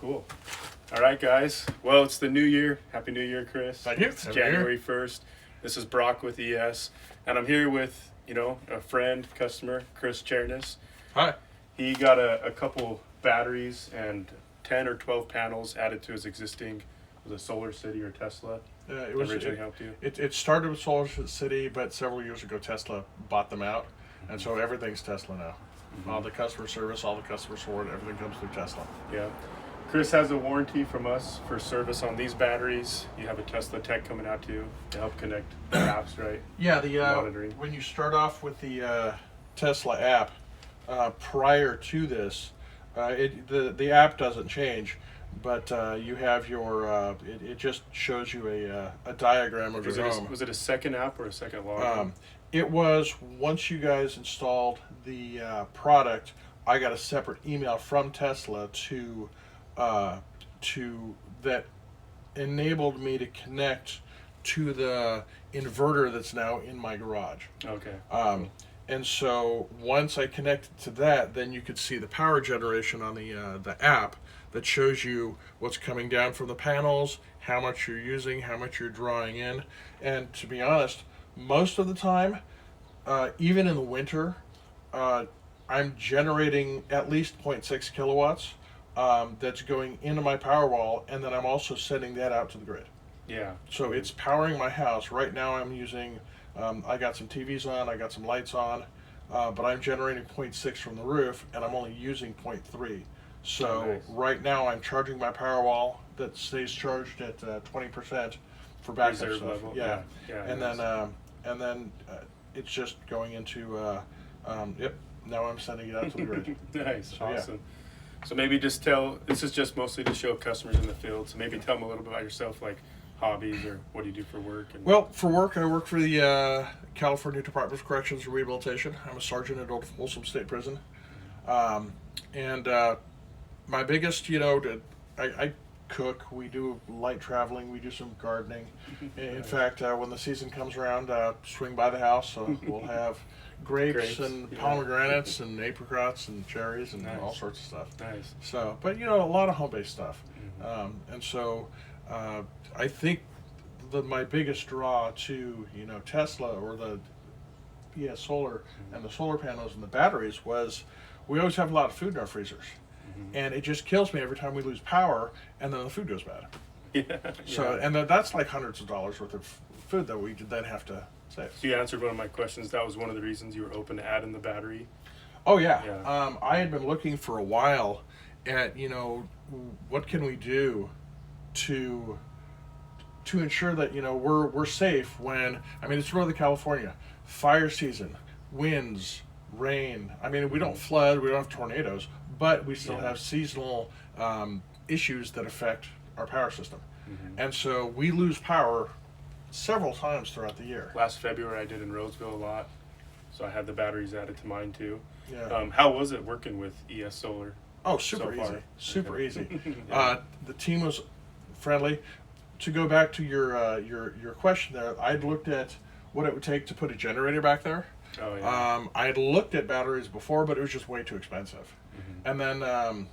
Cool. All right, guys. Well, it's the new year. Happy New Year, Chris. Thank you. It's Happy New Year. January 1st. This is Brock with ES, and I'm here with, a friend, customer, Chris Chernis. Hi. He got a couple batteries and 10 or 12 panels added to his existing, was it Solar City or Tesla? It Originally helped you? It started with Solar City, but several years ago Tesla bought them out, and so everything's Tesla now. Mm-hmm. All the customer service, all the customer support, everything comes through Tesla. Yeah. Chris has a warranty from us for service on these batteries. You have a Tesla tech coming out to you to help connect the apps, right? Yeah, Monitoring. when you start off with the Tesla app, prior to this, the app doesn't change, but you have your it just shows you a diagram of your home. Was it a second app or a second login? It was once you guys installed the product, I got a separate email from Tesla to that enabled me to connect to the inverter that's now in my garage. Okay. And so once I connected to that, then you could see the power generation on the app that shows you what's coming down from the panels, how much you're using, how much you're drawing in. And to be honest, most of the time, even in the winter, I'm generating at least 0.6 kilowatts that's going into my power wall, and then I'm also sending that out to the grid. Yeah. So it's powering my house. Right now I'm using, I got some TVs on, I got some lights on, but I'm generating 0.6 from the roof, and I'm only using 0.3. So nice. right now I'm charging my power wall that stays charged at 20% for backup Reserve stuff. level. Yeah. Yeah. And then it's just going into, yep, now I'm sending it out to the grid. Nice. So, yeah. Awesome. So maybe just this is just mostly to show customers in the field. So maybe tell them a little bit about yourself, like hobbies or what do you do for work? Well, for work, I work for the California Department of Corrections and Rehabilitation. I'm a sergeant at Folsom State Prison. And my biggest, I cook, we do light traveling, we do some gardening. In fact, when the season comes around, swing by the house, we'll have grapes and pomegranates and apricots and cherries and Nice. all sorts of stuff. Nice. So, but a lot of home-based stuff. And so I think my biggest draw to, Tesla or the ES Solar and the solar panels and the batteries was we always have a lot of food in our freezers. And it just kills me every time we lose power and then the food goes bad. Yeah. So, and that's like hundreds of dollars worth of food that we then have to save. So you answered one of my questions. That was one of the reasons you were open to add in the battery. Oh yeah. Yeah. I had been looking for a while at, what can we do to ensure that, we're safe when, it's Northern California, fire season, winds, rain. We don't flood, we don't have tornadoes, but we still have seasonal issues that affect our power system. And so we lose power several times throughout the year. Last February I did in Roseville a lot. So I had the batteries added to mine too. Yeah. How was it working with ES Solar? Oh, super so easy. far? Super easy. Yeah. The team was friendly. To go back to your question there, I'd looked at what it would take to put a generator back there. Oh yeah. I had looked at batteries before, but it was just way too expensive. And then,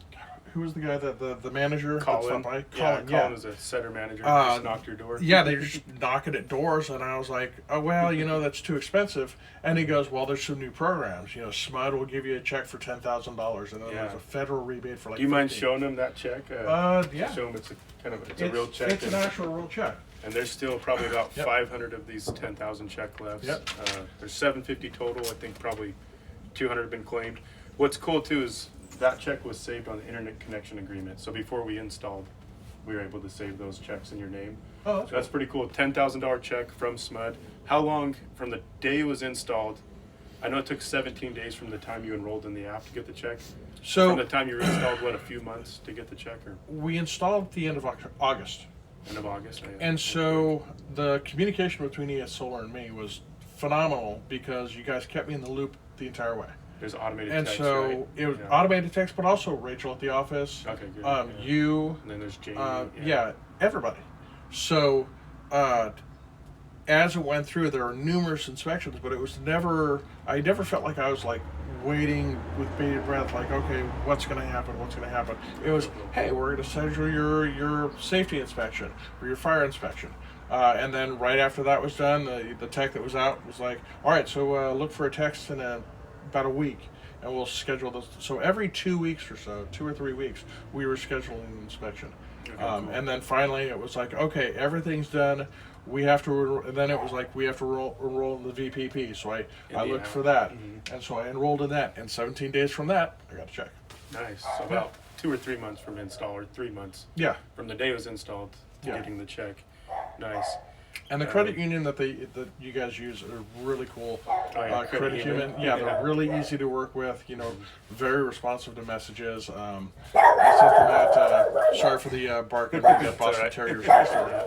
who was the guy the manager? Colin. That stopped by? Colin was a setter manager. Just knocked your door. Yeah, they were just knocking at doors, and I was like, oh, well, that's too expensive. And he goes, well, there's some new programs. SMUD will give you a check for $10,000, and then there's a federal rebate for like Do you mind 15. showing them that check? Yeah. Show them it's a real check. It's an actual real check. And there's still probably about 500 of these 10,000 check left. Yep. There's 750 total. I think probably 200 have been claimed. What's cool too is that check was saved on the internet connection agreement. So before we installed, we were able to save those checks in your name. Oh, That's pretty cool. $10,000 check from SMUD. How long from the day it was installed? I know it took 17 days from the time you enrolled in the app to get the check. So from the time you installed, a few months to get the check, or we installed at the end of August. end of August? Oh, yeah. And so the communication between ES Solar and me was phenomenal because you guys kept me in the loop the entire way. There's automated And text, so right? it was automated text, but also Rachel at the office. Okay, good. You. And then there's Jamie. Everybody. So as it went through, there were numerous inspections, but it was never. I never felt like I was like waiting with bated breath, like, okay, what's going to happen? What's going to happen? It was, hey, we're going to schedule your safety inspection or your fire inspection. And then right after that was done, the tech that was out was like, all right, so look for a text in about a week, and we'll schedule this. So every 2 weeks or so, 2 or 3 weeks, we were scheduling an inspection. Okay, cool. And then finally it was like, okay, everything's done. We have to, and then it was like, we have to enroll in the VPP. So I looked for that. And so I enrolled in that. And 17 days from that, I got a check. Nice. So about 2 or 3 months from install, or 3 months Yeah. from the day it was installed to Yeah. getting the check. Nice. And the credit union that you guys use are really cool. yeah, Credit union, Yeah. they're really easy to work with. You know, very responsive to messages. I sent them out. Sorry for the bark. I got Boston alright. Terriers next door.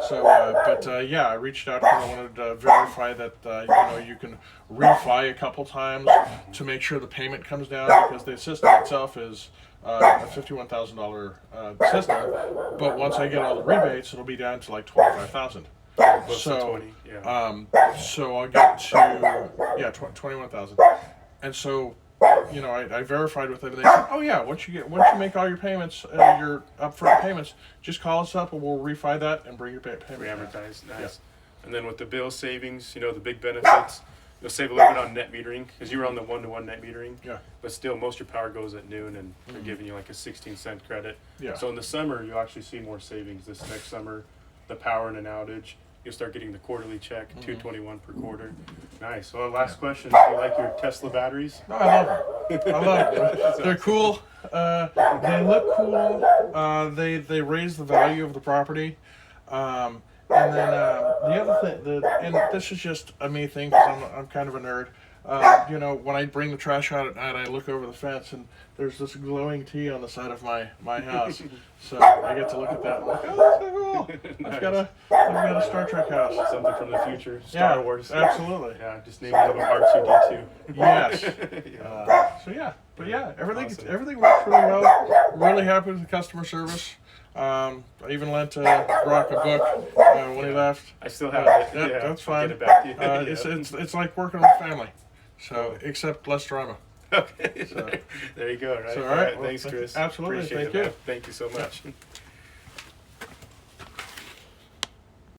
So, I reached out because I wanted to verify that you can refi a couple times to make sure the payment comes down, because the system itself is a $51,000 system, but once I get all the rebates, it'll be down to like $25,000. Close to So, 20. Yeah. so I'll get to 21,000, and so I verified with them. And they said, "Oh yeah, once you make all your payments, your upfront payments, just call us up and we'll refi that and bring your payment." Re-amortize. Nice. Yeah. And then with the bill savings, the big benefits, you'll save a little bit on net metering because you were on the 1-to-1 net metering. Yeah. But still, most of your power goes at noon, and they're giving you like a 16-cent credit. Yeah. So in the summer, you'll actually see more savings. This next summer, the power in an outage, you'll start getting the quarterly check, $221 per quarter. Nice. Well, last question: do you like your Tesla batteries? No, I love them. I love them. They're cool. They look cool. They raise the value of the property. And then the other thing, and this is just a me thing because I'm kind of a nerd. When I bring the trash out at night, I look over the fence and there's this glowing T on the side of my house. So I get to look at that and like, oh, that's so cool. Nice. I've got a Star Trek house. Something from the future. Star Wars. Absolutely. Yeah, just name it R2D2. Yes. Yeah. Everything Awesome. everything works really well. Really happy with the customer service. I even lent Brock a book when he left. I still have it. Yeah, Yeah, that's I'll fine. get it back to you. It's like working with family. So except less drama. Okay. So- There you go. Right. So, all right. Well, Thanks, Chris. absolutely. Appreciate Thank it, you. man. Thank you so much.